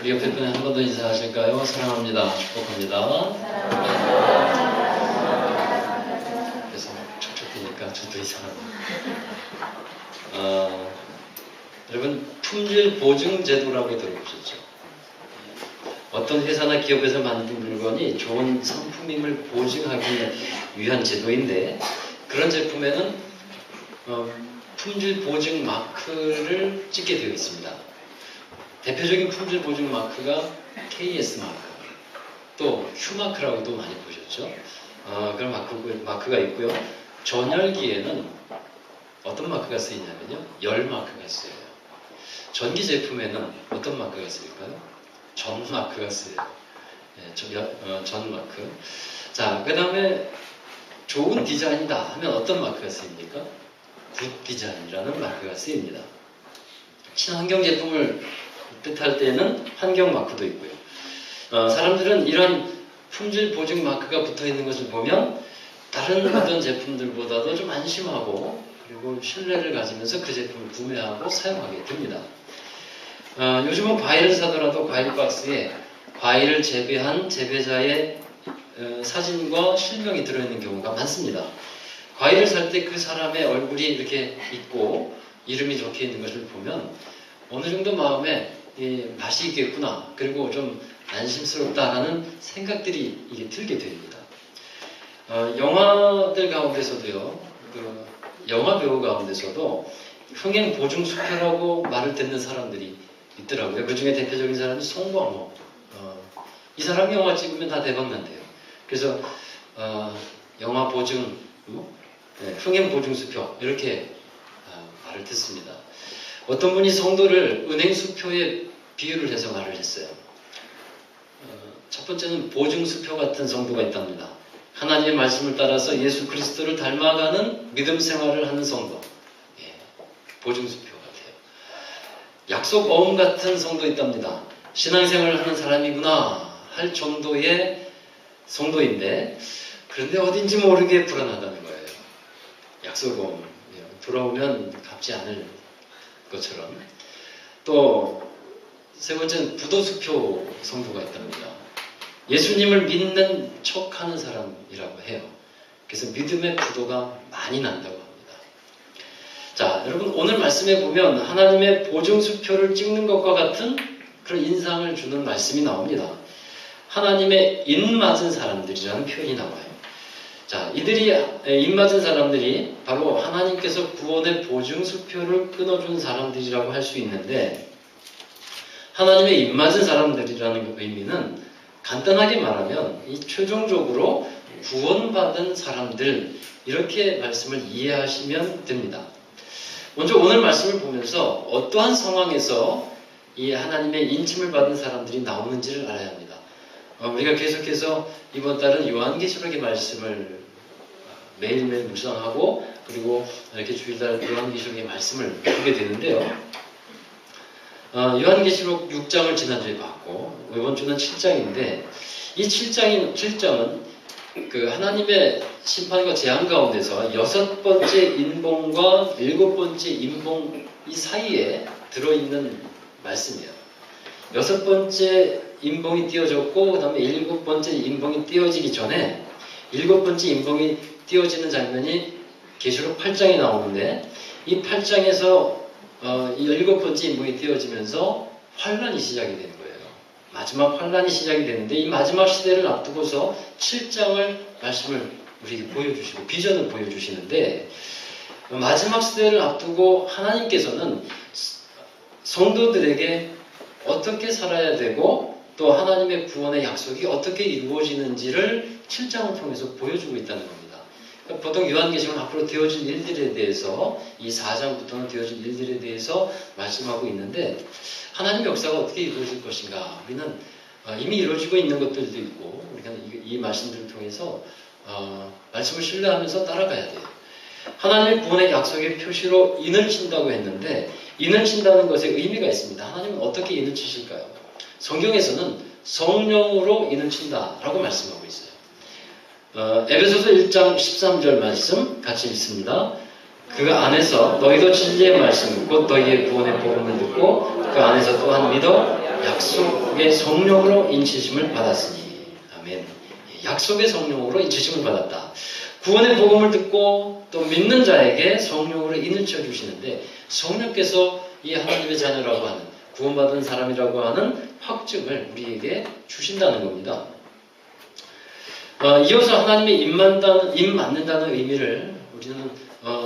우리 옆에 분에 한 번 더 인사하실까요? 사랑합니다. 축복합니다. 그래서 촉촉되니까 저도 이상합니다. 여러분, 품질 보증 제도라고 들어보셨죠? 어떤 회사나 기업에서 만든 물건이 좋은 상품임을 보증하기 위한 제도인데, 그런 제품에는 품질 보증 마크를 찍게 되어 있습니다. 대표적인 품질 보증 마크가 KS 마크, 또 Q마크라고도 많이 보셨죠? 그런 마크가 있고요. 전열기에는 어떤 마크가 쓰이냐면요, 열 마크가 쓰여요. 전기 제품에는 어떤 마크가 쓰일까요? 전 마크가 쓰여요. 네, 전 마크. 자, 그 다음에 좋은 디자인이다 하면 어떤 마크가 쓰입니까? 굿 디자인이라는 마크가 쓰입니다. 친환경 제품을 뜻할 때는 환경 마크도 있고요. 사람들은 이런 품질 보증 마크가 붙어 있는 것을 보면 다른 어떤 제품들보다도 좀 안심하고 그리고 신뢰를 가지면서 그 제품을 구매하고 사용하게 됩니다. 요즘은 과일을 사더라도 과일 박스에 과일을 재배한 재배자의 사진과 실명이 들어있는 경우가 많습니다. 과일을 살 때 그 사람의 얼굴이 이렇게 있고 이름이 적혀 있는 것을 보면 어느 정도 마음에 맛이 있겠구나, 그리고 좀 안심스럽다라는 생각들이 이게 들게 됩니다. 영화들 가운데서도요, 영화 배우 가운데서도 흥행 보증 수표라고 말을 듣는 사람들이 있더라고요. 그 중에 대표적인 사람이 송광호. 이 사람이 영화 찍으면 다 대박 난대요. 그래서 영화 보증, 흥행 보증 수표 이렇게 말을 듣습니다. 어떤 분이 성도를 은행 수표에 비유를 해서 말을 했어요. 첫 번째는 보증 수표 같은 성도가 있답니다. 하나님의 말씀을 따라서 예수 그리스도를 닮아가는 믿음 생활을 하는 성도. 보증 수표 같아요. 약속 어음 같은 성도 있답니다. 신앙생활을 하는 사람이구나 할 정도의 성도인데, 그런데 어딘지 모르게 불안하다는 거예요. 약속 어음. 돌아오면 갚지 않을 것처럼. 또 세 번째는 부도수표 성도가 있답니다. 예수님을 믿는 척하는 사람이라고 해요. 그래서 믿음의 부도가 많이 난다고 합니다. 자, 여러분, 오늘 말씀에 보면 하나님의 보증수표를 찍는 것과 같은 그런 인상을 주는 말씀이 나옵니다. 하나님의 인맞은 사람들이라는 표현이 나와요. 자, 이들이 인맞은 사람들이 바로 하나님께서 구원의 보증수표를 끊어준 사람들이라고 할 수 있는데, 하나님의 입맞은 사람들이라는 의미는 간단하게 말하면 이 최종적으로 구원받은 사람들, 이렇게 말씀을 이해하시면 됩니다. 먼저 오늘 말씀을 보면서 어떠한 상황에서 이 하나님의 인침을 받은 사람들이 나오는지를 알아야 합니다. 우리가 계속해서 이번 달은 요한계시록의 말씀을 매일매일 묵상하고, 그리고 이렇게 주일날 요한계시록의 말씀을 보게 되는데요. 요한계시록 6장을 지난주에 봤고, 이번 주는 7장인데, 이 7장은 그 하나님의 심판과 재앙 가운데서 6번째 인봉과 7번째 인봉 이 사이에 들어있는 말씀이에요. 6번째 인봉이 띄어졌고, 그 다음에 7번째 인봉이 띄어지기 전에 7번째 인봉이 띄어지는 장면이 계시록 8장에 나오는데, 이 8장에서 이 7번째 인봉이 띄어지면서 환란이 시작이 되는 거예요. 마지막 환란이 시작이 되는데, 이 마지막 시대를 앞두고서 7장을 말씀을 우리에게 보여주시고 비전을 보여주시는데, 마지막 시대를 앞두고 하나님께서는 성도들에게 어떻게 살아야 되고 또 하나님의 구원의 약속이 어떻게 이루어지는지를 7장을 통해서 보여주고 있다는 겁니다. 보통 요한계시록은 앞으로 되어질 일들에 대해서, 이 4장부터는 되어질 일들에 대해서 말씀하고 있는데, 하나님의 역사가 어떻게 이루어질 것인가, 우리는 이미 이루어지고 있는 것들도 있고, 우리가 이 말씀들을 통해서 말씀을 신뢰하면서 따라가야 돼요. 하나님의 구원의 약속의 표시로 인을 친다고 했는데, 인을 친다는 것에 의미가 있습니다. 하나님은 어떻게 인을 치실까요? 성경에서는 성령으로 인을 친다라고 말씀하고 있어요. 에베소서 1장 13절 말씀 같이 읽습니다. 그 안에서 너희도 진리의 말씀 곧 너희의 구원의 복음을 듣고 그 안에서 또한 믿어 약속의 성령으로 인치심을 받았으니. 아멘. 약속의 성령으로 인치심을 받았다. 구원의 복음을 듣고 또 믿는 자에게 성령으로 인을 쳐주시는데 성령께서 이 하나님의 자녀라고 하는 구원받은 사람이라고 하는 확증을 우리에게 주신다는 겁니다. 이어서 하나님의 입 맞는다는 의미를 우리는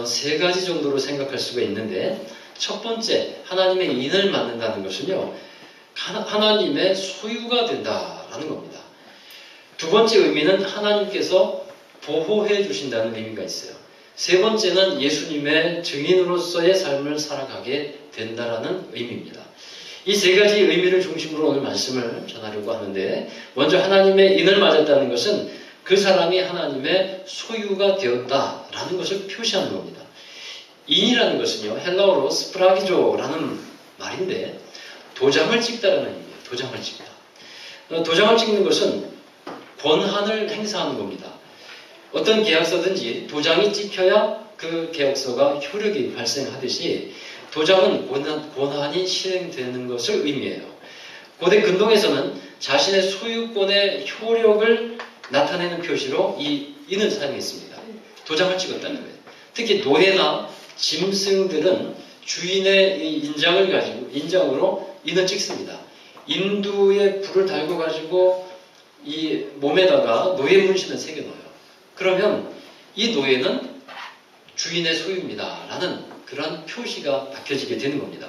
세 가지 정도로 생각할 수가 있는데 첫 번째 하나님의 인을 맞는다는 것은요 하나님의 소유가 된다라는 겁니다. 두 번째 의미는 하나님께서 보호해 주신다는 의미가 있어요. 세 번째는 예수님의 증인으로서의 삶을 살아가게 된다라는 의미입니다. 이 세 가지 의미를 중심으로 오늘 말씀을 전하려고 하는데 먼저 하나님의 인을 맞았다는 것은 그 사람이 하나님의 소유가 되었다라는 것을 표시하는 겁니다. 인이라는 것은요 헬라어로 스프라기조라는 말인데 도장을 찍다라는 의미예요. 도장을 찍다. 도장을 찍는 것은 권한을 행사하는 겁니다. 어떤 계약서든지 도장이 찍혀야 그 계약서가 효력이 발생하듯이 도장은 권한이 실행되는 것을 의미해요. 고대 근동에서는 자신의 소유권의 효력을 나타내는 표시로 이 인을 사용했습니다. 도장을 찍었다는 거예요. 특히 노예나 짐승들은 주인의 인장으로 인을 찍습니다. 인두에 불을 달고 가지고 이 몸에다가 노예 문신을 새겨 넣어요. 그러면 이 노예는 주인의 소유입니다. 라는 그런 표시가 박혀지게 되는 겁니다.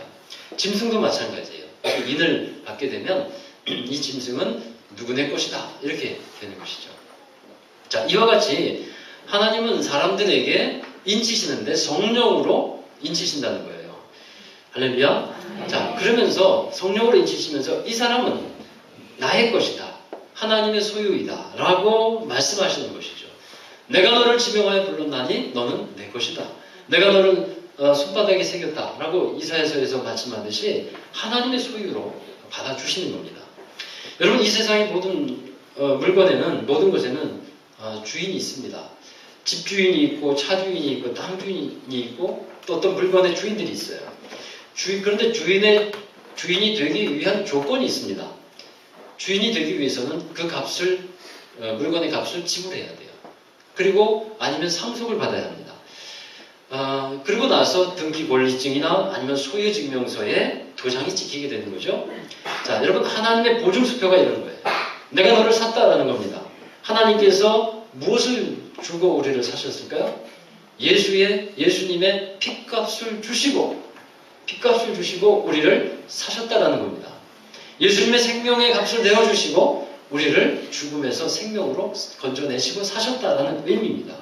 짐승도 마찬가지예요. 인을 받게 되면 이 짐승은 누구네 것이다. 이렇게 되는 것이죠. 자, 이와 같이 하나님은 사람들에게 인치시는데 성령으로 인치신다는 거예요. 할렐루야. 자, 그러면서 성령으로 인치시면서 이 사람은 나의 것이다. 하나님의 소유이다. 라고 말씀하시는 것이죠. 내가 너를 지명하여 불렀나니 너는 내 것이다. 내가 너를 손바닥에 새겼다. 라고 이사야서에서 말씀하듯이 하나님의 소유로 받아주시는 겁니다. 여러분 이 세상의 모든 물건에는 모든 것에는 주인이 있습니다. 집주인이 있고 차주인이 있고 땅주인이 있고 또 어떤 물건의 주인들이 있어요. 그런데 주인이 되기 위한 조건이 있습니다. 주인이 되기 위해서는 그 값을 물건의 값을 지불해야 돼요. 그리고 아니면 상속을 받아야 합니다. 그리고 나서 등기 권리증이나 아니면 소유증명서에 도장이 찍히게 되는 거죠. 자, 여러분 하나님의 보증수표가 이런 거예요. 내가 너를 샀다라는 겁니다. 하나님께서 무엇을 주고 우리를 사셨을까요? 예수님의 핏값을 주시고 우리를 사셨다라는 겁니다. 예수님의 생명의 값을 내어주시고 우리를 죽음에서 생명으로 건져내시고 사셨다라는 의미입니다.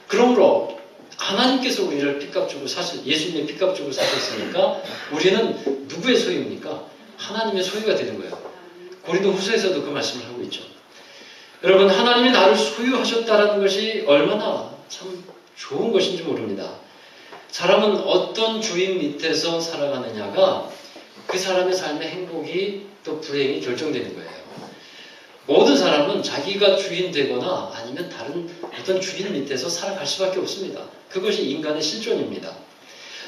그러므로 하나님께서 우리를 핏값 주고 예수님의 핏값 주고 사셨으니까 우리는 누구의 소유입니까? 하나님의 소유가 되는 거예요. 고린도후서에서도 그 말씀을 하고 있죠. 여러분 하나님이 나를 소유하셨다라는 것이 얼마나 참 좋은 것인지 모릅니다. 사람은 어떤 주인 밑에서 살아가느냐가 그 사람의 삶의 행복이 또 불행이 결정되는 거예요. 모든 사람은 자기가 주인 되거나 아니면 다른 어떤 주인 밑에서 살아갈 수밖에 없습니다. 그것이 인간의 실존입니다.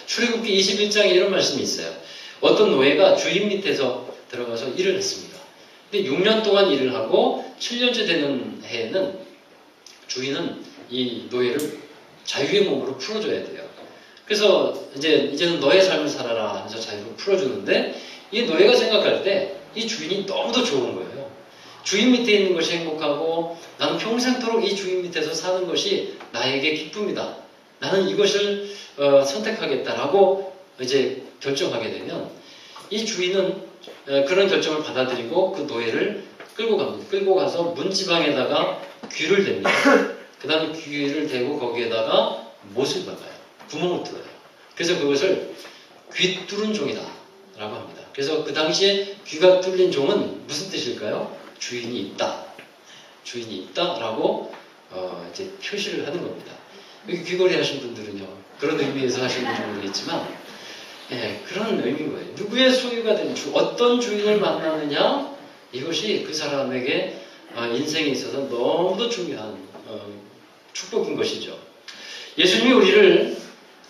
출애굽기 21장에 이런 말씀이 있어요. 어떤 노예가 주인 밑에서 들어가서 일을 했습니다. 근데 6년 동안 일을 하고 7년째 되는 해에는 주인은 이 노예를 자유의 몸으로 풀어줘야 돼요. 그래서 이제는 너의 삶을 살아라 하면서 자유로 풀어주는데 이 노예가 생각할 때 이 주인이 너무도 좋은 거예요. 주인 밑에 있는 것이 행복하고 나는 평생토록 이 주인 밑에서 사는 것이 나에게 기쁨이다. 나는 이것을 선택하겠다라고 이제 결정하게 되면 이 주인은 그런 결정을 받아들이고 그 노예를 끌고 갑니다. 끌고 가서 문지방에다가 귀를 댑니다. 그 다음에 귀를 대고 거기에다가 못을 박아요. 구멍을 뚫어요. 그래서 그것을 귀 뚫은 종이다 라고 합니다. 그래서 그 당시에 귀가 뚫린 종은 무슨 뜻일까요? 주인이 있다. 주인이 있다라고 이제 표시를 하는 겁니다. 여기 귀걸이 하신 분들은요. 그런 의미에서 하신 분인지 모르겠지만 그런 의미인 거예요. 누구의 소유가 된 어떤 주인을 만나느냐 이것이 그 사람에게 인생에 있어서 너무도 중요한 축복인 것이죠. 예수님이 우리를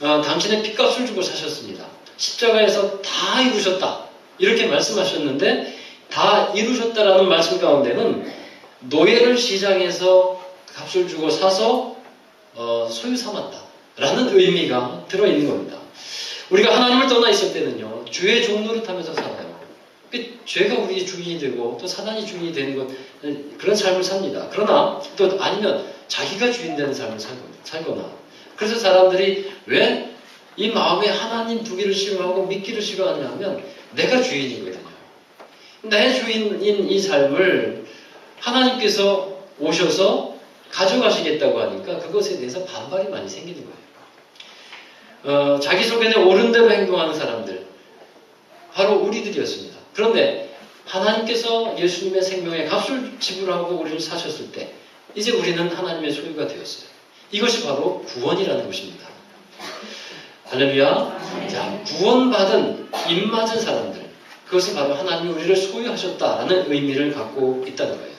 당신의 핏값을 주고 사셨습니다. 십자가에서 다 이루셨다. 이렇게 말씀하셨는데 이루셨다라는 말씀 가운데는 노예를 시장에서 값을 주고 사서 소유 삼았다라는 의미가 들어있는 겁니다. 우리가 하나님을 떠나 있을 때는요, 주의 종노릇하면서 살아요. 죄가 우리의 주인이 되고 또 사단이 주인이 되는 것, 그런 삶을 삽니다. 그러나 또 아니면 자기가 주인 되는 삶을 살거나, 그래서 사람들이 왜 이 마음에 하나님 두기를 싫어하고 믿기를 싫어하냐면 내가 주인이거든요. 나의 주인인 이 삶을 하나님께서 오셔서 가져가시겠다고 하니까 그것에 대해서 반발이 많이 생기는 거예요. 자기 속에는 옳은 대로 행동하는 사람들, 바로 우리들이었습니다. 그런데 하나님께서 예수님의 생명에 값을 지불하고 우리를 사셨을 때 이제 우리는 하나님의 소유가 되었어요. 이것이 바로 구원이라는 것입니다. 할렐루야. 자, 구원받은 입맞은 사람들, 그것은 바로 하나님이 우리를 소유하셨다라는 의미를 갖고 있다는 거예요.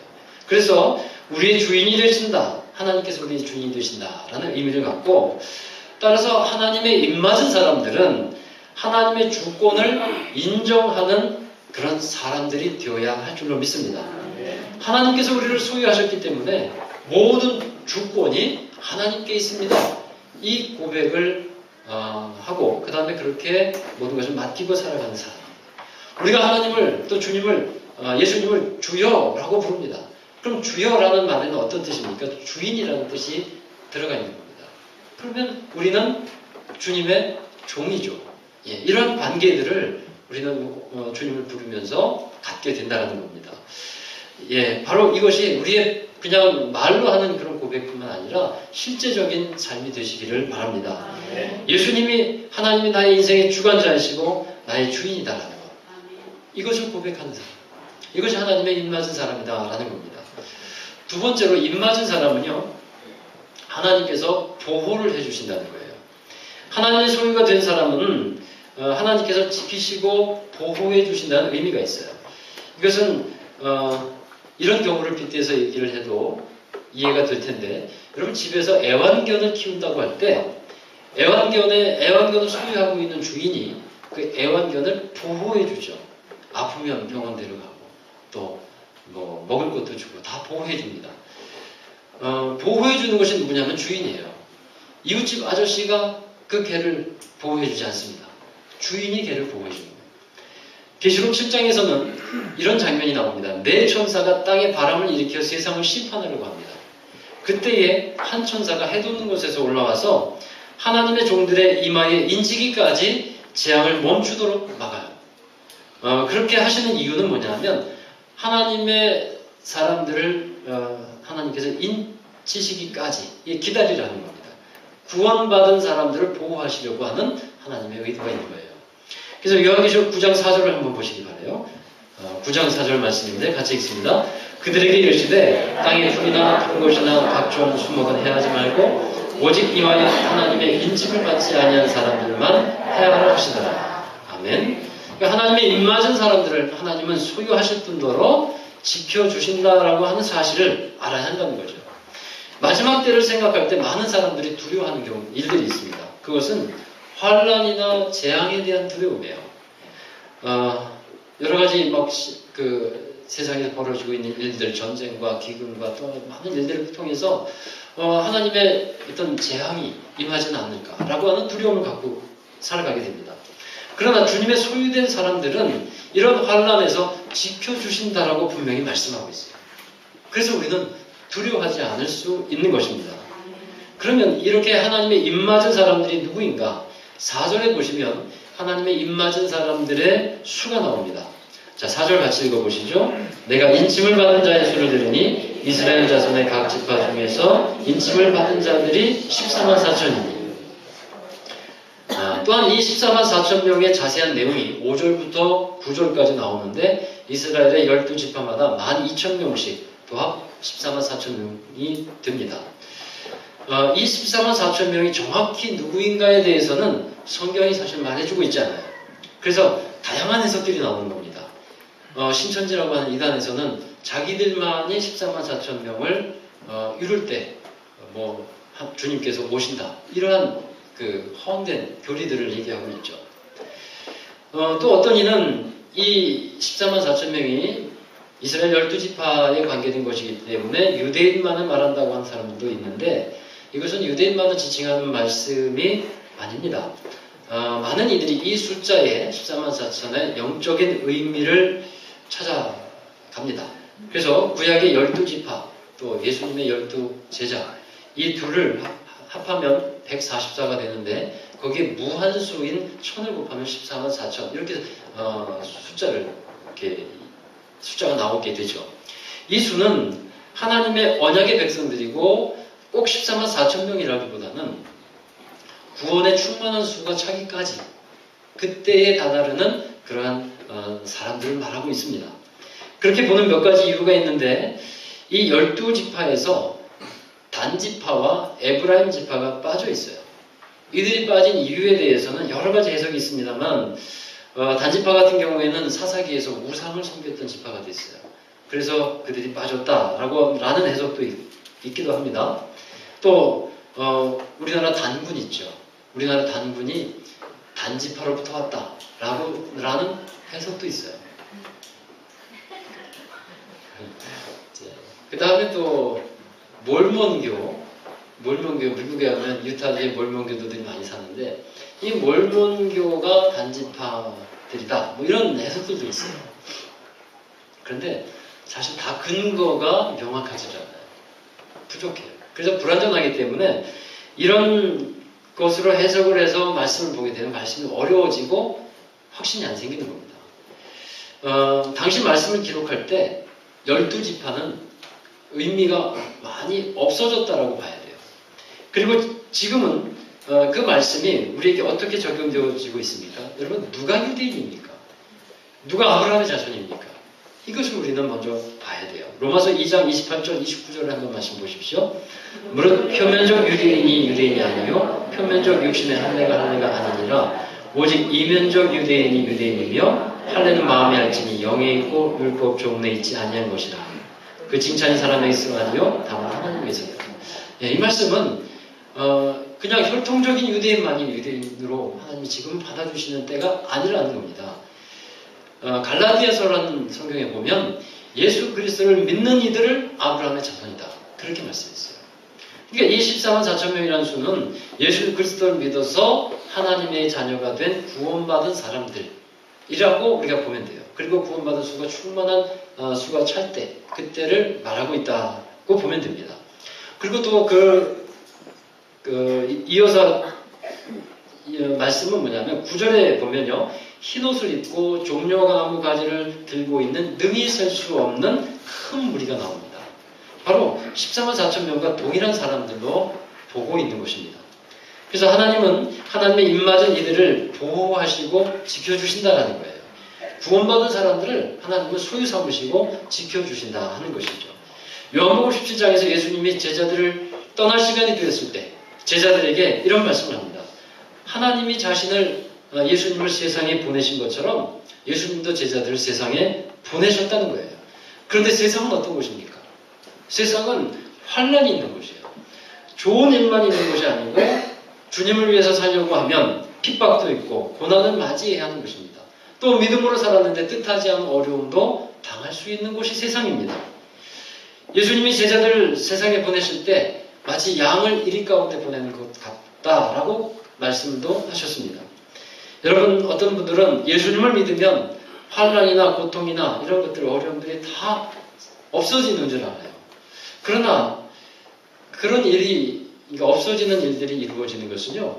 그래서 우리의 주인이 되신다, 하나님께서 우리의 주인이 되신다라는 의미를 갖고, 따라서 하나님의 입맞은 사람들은 하나님의 주권을 인정하는 그런 사람들이 되어야 할 줄로 믿습니다. 하나님께서 우리를 소유하셨기 때문에 모든 주권이 하나님께 있습니다. 이 고백을 하고 그 다음에 그렇게 모든 것을 맡기고 살아가는 사람. 우리가 하나님을 또 주님을 예수님을 주여라고 부릅니다. 그럼 주여라는 말에는 어떤 뜻입니까? 주인이라는 뜻이 들어가 있는 겁니다. 그러면 우리는 주님의 종이죠. 예, 이러한 관계들을 우리는 주님을 부르면서 갖게 된다는 겁니다. 예, 바로 이것이 우리의 그냥 말로 하는 그런 고백뿐만 아니라 실제적인 삶이 되시기를 바랍니다. 예수님이 하나님이 나의 인생의 주관자이시고 나의 주인이다라는 것. 이것을 고백하는 사람. 이것이 하나님의 입맞은 사람이다라는 겁니다. 두 번째로 입맞은 사람은요, 하나님께서 보호를 해주신다는 거예요. 하나님의 소유가 된 사람은 하나님께서 지키시고 보호해 주신다는 의미가 있어요. 이것은 이런 경우를 빗대서 얘기를 해도 이해가 될 텐데, 여러분 집에서 애완견을 키운다고 할 때 애완견을 소유하고 있는 주인이 그 애완견을 보호해 주죠. 아프면 병원 데려가고 또 뭐 먹을 것도 주고 다 보호해 줍니다. 보호해 주는 것이 누구냐면 주인이에요. 이웃집 아저씨가 그 개를 보호해 주지 않습니다. 주인이 개를 보호해 줍니다. 계시록 7장에서는 이런 장면이 나옵니다. 네 천사가 땅에 바람을 일으켜 세상을 심판하려고 합니다. 그때에 한 천사가 해돋는 곳에서 올라와서 하나님의 종들의 이마에 인치기까지 재앙을 멈추도록 막아요. 그렇게 하시는 이유는 뭐냐면 하나님의 사람들을 하나님께서 인치시기까지 기다리라는 겁니다. 구원받은 사람들을 보호하시려고 하는 하나님의 의도가 있는 거예요. 그래서 요한계시록 9장 4절을 한번 보시기 바라요. 9장 4절 말씀인데 같이 읽습니다. 그들에게 이르시되 땅의 풀이나 큰 것이나 각종 수목은 해하지 말고 오직 이와 하나님의 인침을 받지 아니한 사람들만 해하라 하시더라. 아멘. 그러니까 하나님의 입맞은 사람들을 하나님은 소유하실 뿐더러 지켜주신다라고 하는 사실을 알아야 한다는 거죠. 마지막 때를 생각할 때 많은 사람들이 두려워하는 일들이 있습니다. 그것은 환란이나 재앙에 대한 두려움이에요. 여러 가지 세상에서 벌어지고 있는 일들, 전쟁과 기근과 또 많은 일들을 통해서 하나님의 어떤 재앙이 임하지는 않을까라고 하는 두려움을 갖고 살아가게 됩니다. 그러나 주님의 소유된 사람들은 이런 환란에서 지켜주신다라고 분명히 말씀하고 있어요. 그래서 우리는 두려워하지 않을 수 있는 것입니다. 그러면 이렇게 하나님의 입맞은 사람들이 누구인가? 4절에 보시면 하나님의 입맞은 사람들의 수가 나옵니다. 자, 4절 같이 읽어보시죠. 내가 인침을 받은 자의 수를 들으니 이스라엘 자손의 각 지파 중에서 인침을 받은 자들이 14만 4천이니. 또한 이 14만 4천 명의 자세한 내용이 5절부터 9절까지 나오는데 이스라엘의 12지파마다 12,000명씩 도합 14만 4천 명이 됩니다. 이 14만 4천 명이 정확히 누구인가에 대해서는 성경이 사실 말해주고 있지 않아요. 그래서 다양한 해석들이 나오는 겁니다. 신천지라고 하는 이단에서는 자기들만이 14만 4천 명을 이룰 때 주님께서 오신다, 이러한 허황된 교리들을 얘기하고 있죠. 또 어떤 이는 이 14만 4천 명이 이스라엘 12지파에 관계된 것이기 때문에 유대인만을 말한다고 하는 사람도 있는데 이것은 유대인만을 지칭하는 말씀이 아닙니다. 많은 이들이 이 숫자에 14만 4천의 영적인 의미를 찾아갑니다. 그래서 구약의 12지파 또 예수님의 12제자 이 둘을 합하면 144가 되는데 거기에 무한수인 1000을 곱하면 14만 4천 이렇게 숫자가 나오게 되죠. 이 수는 하나님의 언약의 백성들이고 꼭 14만 4천 명이라기보다는 구원에 충만한 수가 차기까지 그때에 다다르는 그러한 사람들을 말하고 있습니다. 그렇게 보는 몇 가지 이유가 있는데 이 12지파에서 단지파와 에브라임 지파가 빠져 있어요. 이들이 빠진 이유에 대해서는 여러 가지 해석이 있습니다만 단지파 같은 경우에는 사사기에서 우상을 섬겼던 지파가 됐어요. 그래서 그들이 빠졌다라는 해석도 있기도 합니다. 또 우리나라 단군 있죠. 우리나라 단군이 단지파로부터 왔다라는 해석도 있어요. 그 다음에 또 몰몬교, 미국에 가면 유타주에 몰몬교도들이 많이 사는데 이 몰몬교가 단지파들이다 뭐 이런 해석들도 있어요. 그런데 사실 다 근거가 명확하지 않아요. 부족해요. 그래서 불완전하기 때문에 이런 것으로 해석을 해서 말씀을 보게 되면 말씀이 어려워지고 확신이 안 생기는 겁니다. 당시 말씀을 기록할 때 12지파는 의미가 많이 없어졌다라고 봐야 돼요. 그리고 지금은 그 말씀이 우리에게 어떻게 적용되어지고 있습니까? 여러분 누가 유대인입니까? 누가 아브라함의 자손입니까? 이것을 우리는 먼저 봐야 돼요. 로마서 2장 28절 29절을 한번 말씀 보십시오. 무릇 표면적 유대인이 아니요 표면적 육신의 할례가 아니니라 오직 이면적 유대인이 유대인이며 할례는 마음에 할지니 영에 있고 율법 종례에 있지 아니한 것이라. 그 칭찬이 사람에게 있으면 아니요 다만 하나님에서. 이 말씀은 그냥 혈통적인 유대인만이 유대인으로 하나님이 지금 받아주시는 때가 아니라는 겁니다. 갈라디아서라는 성경에 보면 예수 그리스도를 믿는 이들을 아브라함의 자손이다. 그렇게 말씀했어요. 그러니까 이 14만 4천 명이라는 수는 예수 그리스도를 믿어서 하나님의 자녀가 된 구원받은 사람들이라고 우리가 보면 돼요. 그리고 구원받은 수가 충만한 수가 찰 때, 그때를 말하고 있다고 보면 됩니다. 그리고 또 이어서 말씀은 뭐냐면 9절에 보면요. 흰옷을 입고 종려나무 가지를 들고 있는 능히 셀 수 없는 큰 무리가 나옵니다. 바로 14만 4천 명과 동일한 사람들로 보고 있는 것입니다. 그래서 하나님은 하나님의 입맞은 이들을 보호하시고 지켜주신다는 거예요. 구원받은 사람들을 하나님은 소유 삼으시고 지켜주신다 하는 것이죠. 요한복음 17장에서 예수님이 제자들을 떠날 시간이 되었을 때 제자들에게 이런 말씀을 합니다. 하나님이 예수님을 세상에 보내신 것처럼 예수님도 제자들을 세상에 보내셨다는 거예요. 그런데 세상은 어떤 곳입니까? 세상은 환난이 있는 곳이에요. 좋은 일만 있는 것이 아니고 주님을 위해서 살려고 하면 핍박도 있고 고난을 맞이해야 하는 것입니다. 또 믿음으로 살았는데 뜻하지 않은 어려움도 당할 수 있는 곳이 세상입니다. 예수님이 제자들을 세상에 보내실 때 마치 양을 이리 가운데 보내는 것 같다라고 말씀도 하셨습니다. 여러분 어떤 분들은 예수님을 믿으면 환난이나 고통이나 이런 것들 어려움들이 다 없어지는 줄 알아요. 그러나 그런 일이 없어지는 일들이 이루어지는 것은요.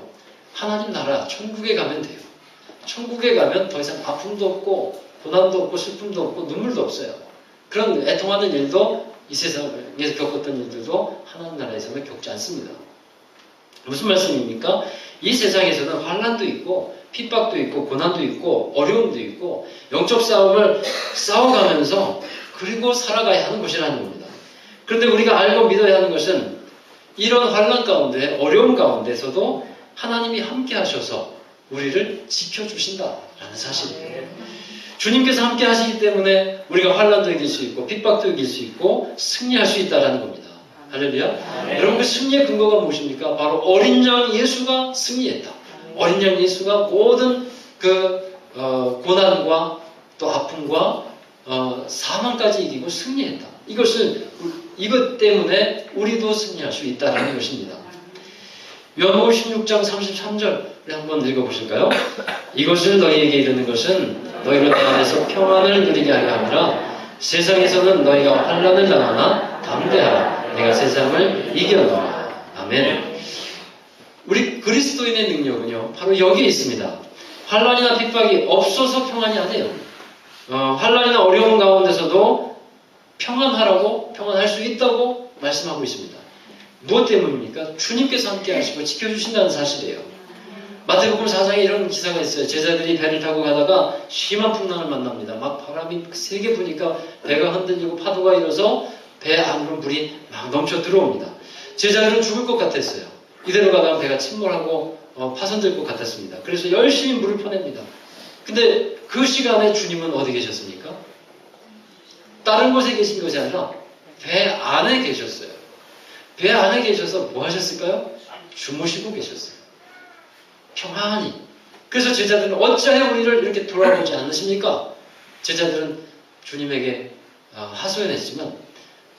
하나님 나라 천국에 가면 돼요. 천국에 가면 더 이상 아픔도 없고 고난도 없고 슬픔도 없고 눈물도 없어요. 그런 애통하는 일도 이 세상에서 겪었던 일들도 하나님 나라에서는 겪지 않습니다. 무슨 말씀입니까? 이 세상에서는 환난도 있고 핍박도 있고 고난도 있고 어려움도 있고 영적 싸움을 싸워가면서 그리고 살아가야 하는 것이라는 겁니다. 그런데 우리가 알고 믿어야 하는 것은 이런 환난 가운데 어려움 가운데서도 하나님이 함께 하셔서 우리를 지켜주신다라는 사실이에요. 주님께서 함께 하시기 때문에 우리가 환난도 이길 수 있고 핍박도 이길 수 있고 승리할 수 있다는 겁니다. 할렐루야. 여러분 그 승리의 근거가 무엇입니까? 바로 어린 양 예수가 승리했다. 어린 양 예수가 모든 고난과 또 아픔과 사망까지 이기고 승리했다. 이것 때문에 우리도 승리할 수 있다는 것입니다. 요한복음 16장 33절을 한번 읽어보실까요? 이것을 너희에게 이르는 것은 너희로 내 안에서 평안을 누리게 하려 함이라. 세상에서는 너희가 환난을 당하나 담대하라. 내가 세상을 이겨노라. 아멘. 우리 그리스도인의 능력은요, 바로 여기에 있습니다. 환난이나 핍박이 없어서 평안이 아니에요. 환난이나 어려움 가운데서도 평안하라고, 평안할 수 있다고 말씀하고 있습니다. 무엇 때문입니까? 주님께서 함께 하시고 지켜주신다는 사실이에요. 마태복음 4장에 이런 기사가 있어요. 제자들이 배를 타고 가다가 심한 풍랑을 만납니다. 막 바람이 세게 부니까 배가 흔들리고 파도가 일어서 배 안으로 물이 막 넘쳐 들어옵니다. 제자들은 죽을 것 같았어요. 이대로 가다가 배가 침몰하고 파손될 것 같았습니다. 그래서 열심히 물을 퍼냅니다. 근데 그 시간에 주님은 어디 계셨습니까? 다른 곳에 계신 것이 아니라 배 안에 계셨어요. 배 안에 계셔서 뭐 하셨을까요? 주무시고 계셨어요. 평안히. 그래서 제자들은 어찌하여 우리를 이렇게 돌아보지 않으십니까? 제자들은 주님에게 하소연했지만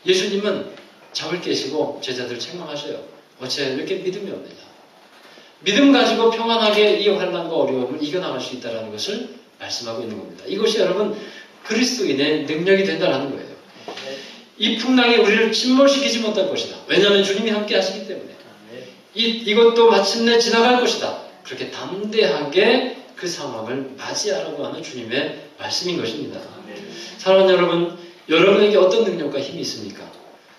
예수님은 잠을 깨시고 제자들을 책망하셔요. 어찌하여 이렇게 믿음이 없느냐. 믿음 가지고 평안하게 이 환난과 어려움을 이겨나갈 수 있다는 것을 말씀하고 있는 겁니다. 이것이 여러분 그리스도인의 능력이 된다는 거예요. 이 풍랑이 우리를 침몰시키지 못할 것이다. 왜냐하면 주님이 함께 하시기 때문에. 이것도 마침내 지나갈 것이다. 그렇게 담대하게 그 상황을 맞이하라고 하는 주님의 말씀인 것입니다. 사랑하는 여러분, 여러분에게 어떤 능력과 힘이 있습니까?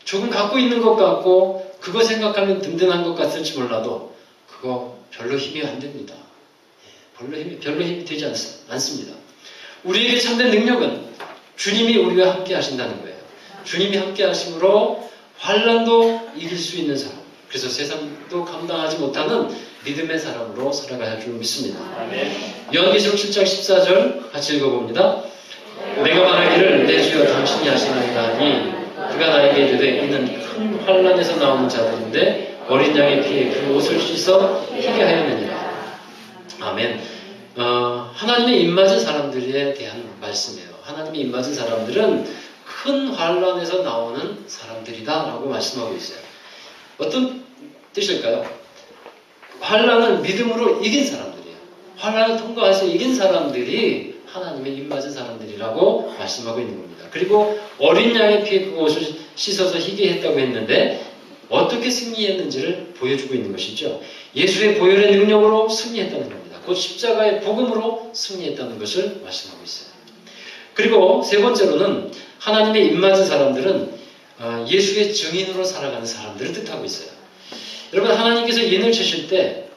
조금 갖고 있는 것 같고 그거 생각하면 든든한 것 같을지 몰라도 그거 별로 힘이 안 됩니다. 별로 힘이 되지 않습니다. 우리에게 참된 능력은 주님이 우리와 함께 하신다는 거예요. 주님이 함께 하심으로 환난도 이길 수 있는 사람, 그래서 세상도 감당하지 못하는 믿음의 사람으로 살아갈 줄 믿습니다. 요한계시록 7장 14절 같이 읽어봅니다. 내가 말하기를 내 주여 당신이 하시나이다 하니 그가 나에게 이르되 이는 큰 환난에서 나오는 자들인데 어린 양의 피에 그 옷을 씻어 희게 하였느니라. 아멘. 하나님의 입맞은 사람들에 대한 말씀이에요. 하나님의 입맞은 사람들은 큰 환난에서 나오는 사람들이다 라고 말씀하고 있어요. 어떤 뜻일까요? 환난을 믿음으로 이긴 사람들이에요. 환난을 통과해서 이긴 사람들이 하나님의 입맞은 사람들이라고 말씀하고 있는 겁니다. 그리고 어린 양의 피에 그 옷을 씻어서 희게 했다고 했는데 어떻게 승리했는지를 보여주고 있는 것이죠. 예수의 보혈의 능력으로 승리했다는 겁니다. 곧 십자가의 복음으로 승리했다는 것을 말씀하고 있어요. 그리고 세 번째로는 하나님의 입맞은 사람들은 예수의 증인으로 살아가는 사람들을 뜻하고 있어요. 여러분, 하나님께서 인을 치실 때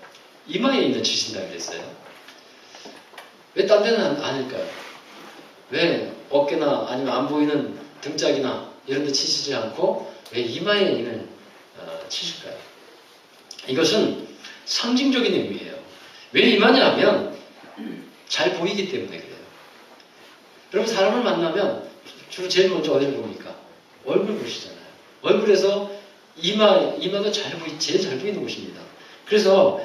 이마에 인을 치신다고 그랬어요. 왜 딴 데는 아닐까요? 왜 어깨나 아니면 안 보이는 등짝이나 이런 데 치시지 않고 왜 이마에 인을 치실까요? 이것은 상징적인 의미예요. 왜 이마냐 하면 잘 보이기 때문에 그래요. 여러분, 사람을 만나면 주로 제일 먼저 어디를 봅니까? 얼굴 보시잖아요. 얼굴에서 이마가 제일 잘 보이는 곳입니다. 그래서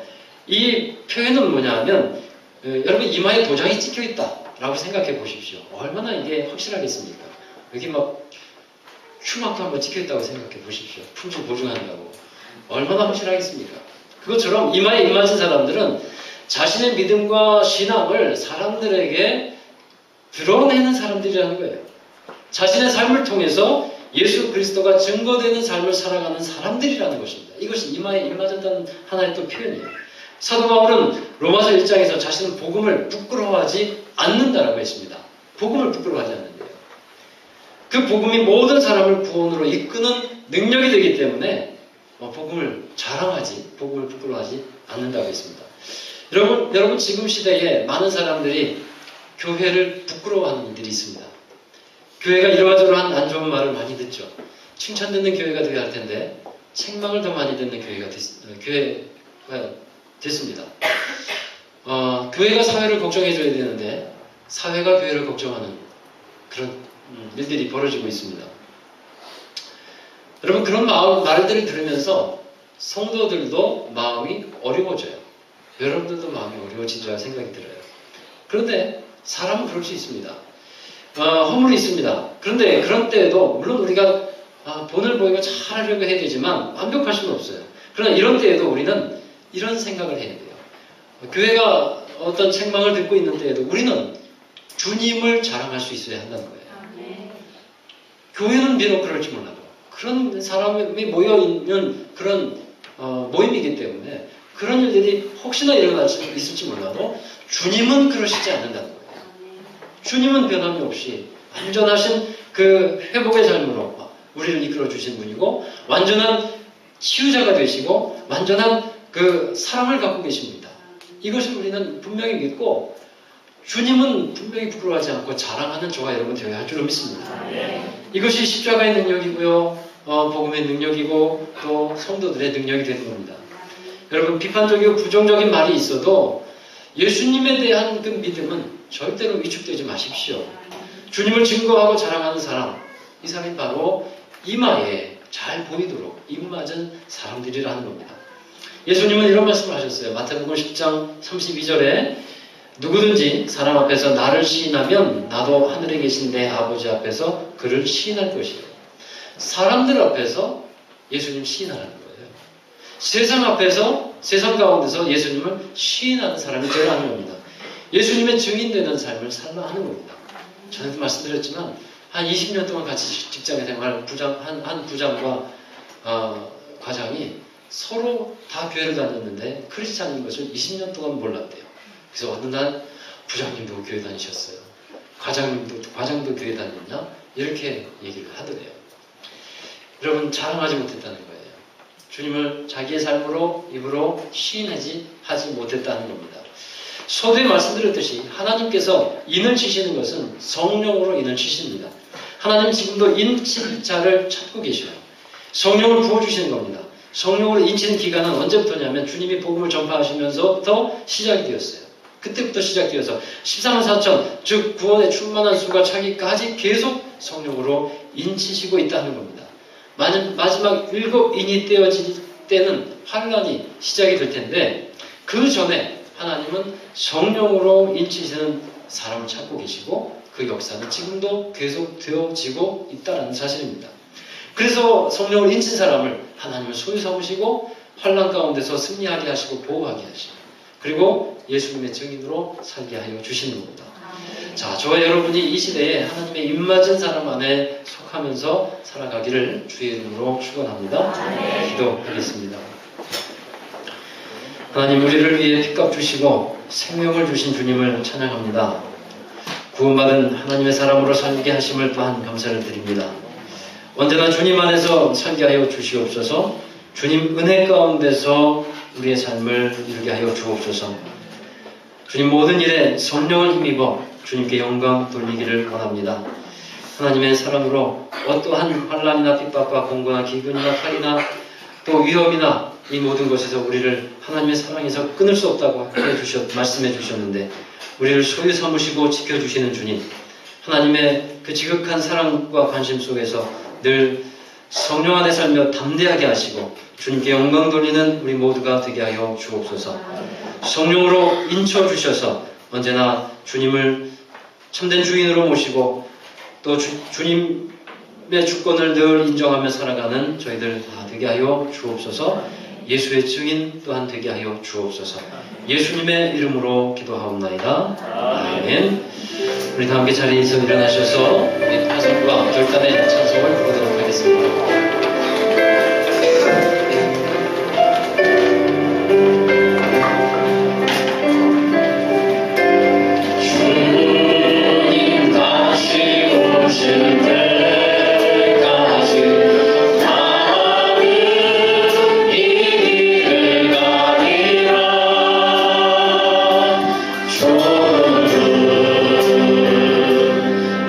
이 표현은 뭐냐 하면 여러분 이마에 도장이 찍혀 있다라고 생각해 보십시오. 얼마나 이게 확실하겠습니까? 여기 막 큐마크 한번 찍혀 있다고 생각해 보십시오. 품질 보증한다고. 얼마나 확실하겠습니까? 그것처럼 이마에 입맞은 사람들은 자신의 믿음과 신앙을 사람들에게 드러내는 사람들이라는 거예요. 자신의 삶을 통해서 예수 그리스도가 증거되는 삶을 살아가는 사람들이라는 것입니다. 이것이 이마에 입맞았다는 하나의 또 표현이에요. 사도 바울은 로마서 1장에서 자신은 복음을 부끄러워하지 않는다라고 했습니다. 복음을 부끄러워하지 않는데요. 그 복음이 모든 사람을 구원으로 이끄는 능력이 되기 때문에 복음을 자랑하지, 복음을 부끄러워하지 않는다고 했습니다. 여러분 지금 시대에 많은 사람들이 교회를 부끄러워하는 일들이 있습니다. 교회가 이러저러한 안 좋은 말을 많이 듣죠. 칭찬 듣는 교회가 되어야 할 텐데 책망을 더 많이 듣는 교회가 됐습니다. 교회가 사회를 걱정해줘야 되는데 사회가 교회를 걱정하는 그런 일들이 벌어지고 있습니다. 여러분, 그런 말들을 들으면서 성도들도 마음이 어려워져요. 여러분들도 마음이 어려워지리라 생각이 들어요. 그런데 사람은 그럴 수 있습니다. 허물이 있습니다. 그런데 그런 때에도 물론 우리가 본을 보이고 잘하려고 해야 되지만 완벽할 수는 없어요. 그러나 이런 때에도 우리는 이런 생각을 해야 돼요. 교회가 어떤 책망을 듣고 있는 때에도 우리는 주님을 자랑할 수 있어야 한다는 거예요. 교회는 비록 그럴지 몰라도 그런 사람이 모여있는 그런 모임이기 때문에 그런 일들이 혹시나 일어날 수 있을지 몰라도 주님은 그러시지 않는다는 거예요. 주님은 변함이 없이 완전하신 그 회복의 삶으로 우리를 이끌어 주신 분이고 완전한 치유자가 되시고 완전한 그 사랑을 갖고 계십니다. 이것을 우리는 분명히 믿고 주님은 분명히 부끄러워하지 않고 자랑하는 저와 여러분 되어야 할 줄로 믿습니다. 이것이 십자가의 능력이고요. 복음의 능력이고 또 성도들의 능력이 되는 겁니다. 여러분 비판적이고 부정적인 말이 있어도 예수님에 대한 그 믿음은 절대로 위축되지 마십시오. 주님을 증거하고 자랑하는 사람, 이 사람이 바로 이마에 잘 보이도록 입맞은 사람들이라는 겁니다. 예수님은 이런 말씀을 하셨어요. 마태복음 10장 32절에 누구든지 사람 앞에서 나를 시인하면 나도 하늘에 계신 내 아버지 앞에서 그를 시인할 것이에요. 사람들 앞에서 예수님 시인하는 거예요. 세상 앞에서 세상 가운데서 예수님을 시인하는 사람이 되어야 하는 겁니다. 예수님의 증인되는 삶을 살아야 하는 겁니다. 전에도 말씀드렸지만 한 20년 동안 같이 직장에 생활한 한 부장과 과장이 서로 다 교회를 다녔는데 크리스찬인 것을 20년 동안 몰랐대요. 그래서 어느 날 부장님도 교회 다니셨어요. 과장도 교회 다녔냐? 이렇게 얘기를 하더래요. 여러분 자랑하지 못했다는 거예요. 주님을 자기의 삶으로 입으로 시인하지 못했다는 겁니다. 서두에 말씀드렸듯이 하나님께서 인을 치시는 것은 성령으로 인을 치십니다. 하나님 지금도 인칠 자를 찾고 계셔요. 성령을 부어주시는 겁니다. 성령으로 인치는 기간은 언제부터냐면 주님이 복음을 전파하시면서부터 시작이 되었어요. 그때부터 시작되어서 14만 4천 즉 구원에 충만한 수가 차기까지 계속 성령으로 인치시고 있다는 겁니다. 마지막 7인이 떼어질 때는 환란이 시작이 될 텐데 그 전에 하나님은 성령으로 인치시는 사람을 찾고 계시고 그 역사는 지금도 계속 되어지고 있다는 사실입니다. 그래서 성령을 인친 사람을 하나님은 소유 삼으시고 환란 가운데서 승리하게 하시고 보호하게 하시고 그리고 예수님의 증인으로 살게 하여 주시는 겁니다. 자, 저와 여러분이 이 시대에 하나님의 입맞은 사람 안에 속하면서 살아가기를 주의 이름으로 축원합니다. 기도하겠습니다. 하나님 우리를 위해 핏값 주시고 생명을 주신 주님을 찬양합니다. 구원받은 하나님의 사람으로 살게 하심을 또한 감사를 드립니다. 언제나 주님 안에서 살게 하여 주시옵소서. 주님 은혜 가운데서 우리의 삶을 이루게 하여 주옵소서. 주님 모든 일에 성령을 힘입어 주님께 영광 돌리기를 원합니다. 하나님의 사랑으로 어떠한 환난이나 핍박과 공고나 기근이나 칼이나 또 위험이나 이 모든 것에서 우리를 하나님의 사랑에서 끊을 수 없다고 말씀해 주셨는데 우리를 소유 삼으시고 지켜주시는 주님, 하나님의 그 지극한 사랑과 관심 속에서 늘 성령 안에 살며 담대하게 하시고 주님께 영광 돌리는 우리 모두가 되게 하여 주옵소서. 성령으로 인쳐 주셔서 언제나 주님을 참된 주인으로 모시고 또 주님의 주권을 늘 인정하며 살아가는 저희들 다 되게 하여 주옵소서. 예수의 증인 또한 되게 하여 주옵소서. 예수님의 이름으로 기도하옵나이다. 아멘. 우리 다 함께 자리에서 일어나셔서 우리 타성과 결단의 찬송을 부르도록 하겠습니다.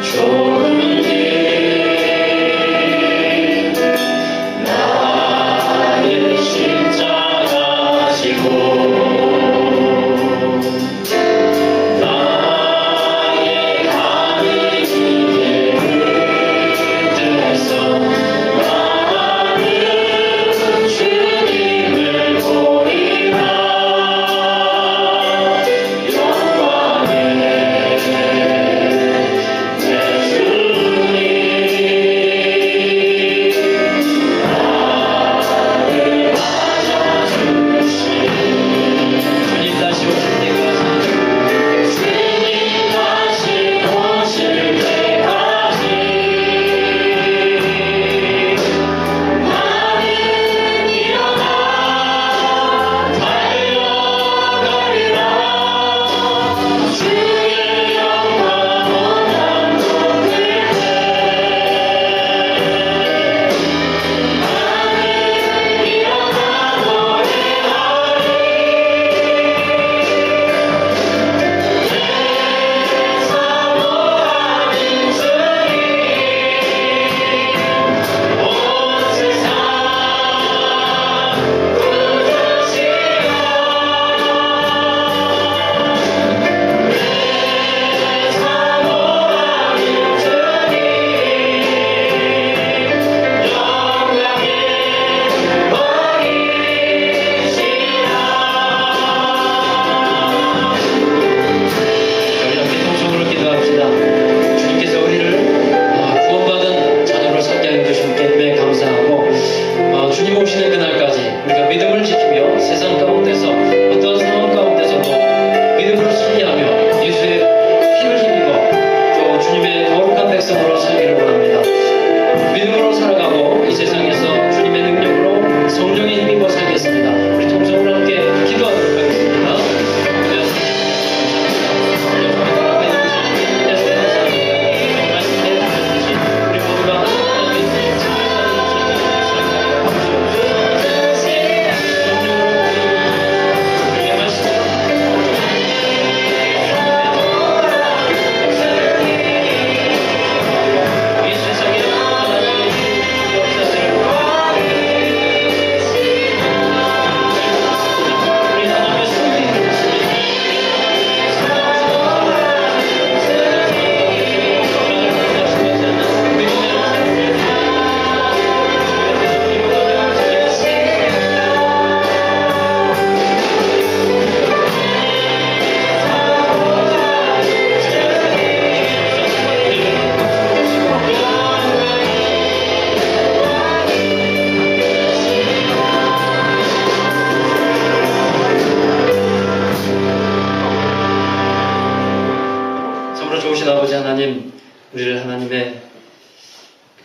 좋은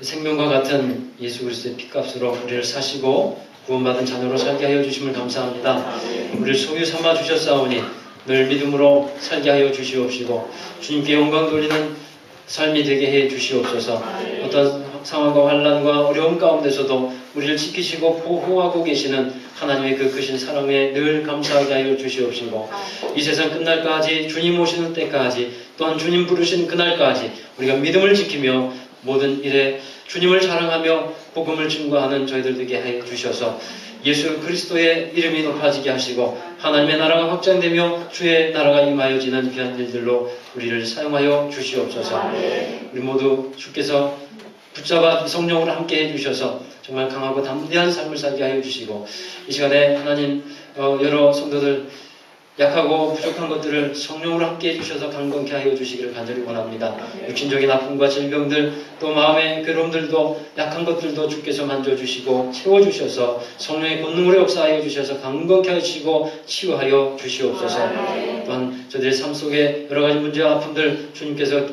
생명과 같은 예수 그리스도의 피값으로 우리를 사시고 구원받은 자녀로 살게 하여 주심을 감사합니다. 우리를 소유 삼아 주셨사오니 늘 믿음으로 살게 하여 주시옵시고 주님께 영광 돌리는 삶이 되게 해 주시옵소서. 어떤 상황과 환난과 어려움 가운데서도 우리를 지키시고 보호하고 계시는 하나님의 그 크신 사랑에 늘 감사하게 하여 주시옵시고 이 세상 끝날까지 주님 오시는 때까지 또한 주님 부르신 그날까지 우리가 믿음을 지키며 모든 일에 주님을 자랑하며 복음을 증거하는 저희들 되게 해 주셔서 예수 그리스도의 이름이 높아지게 하시고 하나님의 나라가 확장되며 주의 나라가 임하여지는 귀한 일들로 우리를 사용하여 주시옵소서. 우리 모두 주께서 붙잡아 성령으로 함께 해주셔서 정말 강하고 담대한 삶을 살게 하여 주시고 이 시간에 하나님 여러 성도들 약하고 부족한 것들을 성령으로 함께 해주셔서 강건케 하여 주시기를 간절히 원합니다. 육신적인 아픔과 질병들 또 마음의 괴로움들도 약한 것들도 주께서 만져주시고 채워주셔서 성령의 권능으로 역사하여 주셔서 강건케 하시고 치유하여 주시옵소서. 또한 저들의 삶 속에 여러 가지 문제와 아픔들 주님께서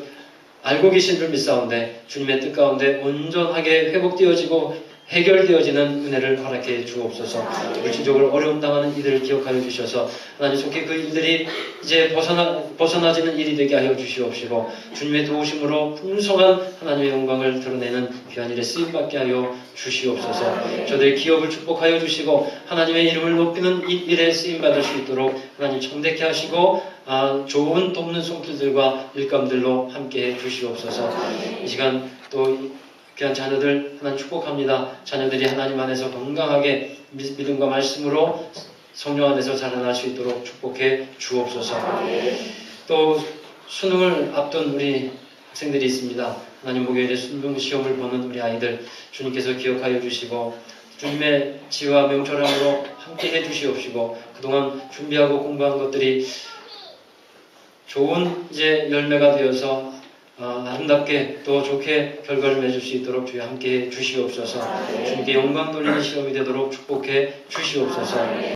알고 계신 줄 믿사온데 주님의 뜻 가운데 온전하게 회복되어지고 해결되어지는 은혜를 허락해 주옵소서. 물질적으로 어려움 당하는 이들을 기억하여 주셔서 하나님 속에 그 일들이 이제 벗어나지는 일이 되게 하여 주시옵시고 주님의 도우심으로 풍성한 하나님의 영광을 드러내는 귀한 일에 쓰임받게 하여 주시옵소서. 저들의 기업을 축복하여 주시고 하나님의 이름을 높이는 이 일에 쓰임받을 수 있도록 하나님 청대케 하시고 좋은 돕는 손길들과 일감들로 함께해 주시옵소서. 이 시간 또 귀한 자녀들 하나님 축복합니다. 자녀들이 하나님 안에서 건강하게 믿음과 말씀으로 성령 안에서 자라날 수 있도록 축복해 주옵소서. 또 수능을 앞둔 우리 학생들이 있습니다. 하나님 목요일에 수능 시험을 보는 우리 아이들 주님께서 기억하여 주시고 주님의 지혜와 명철함으로 함께해 주시옵시고 그동안 준비하고 공부한 것들이 좋은 이제 열매가 되어서 아름답게 또 좋게 결과를 맺을 수 있도록 주여 함께 주시옵소서. 주님께 영광 돌리는 시험이 되도록 축복해 주시옵소서.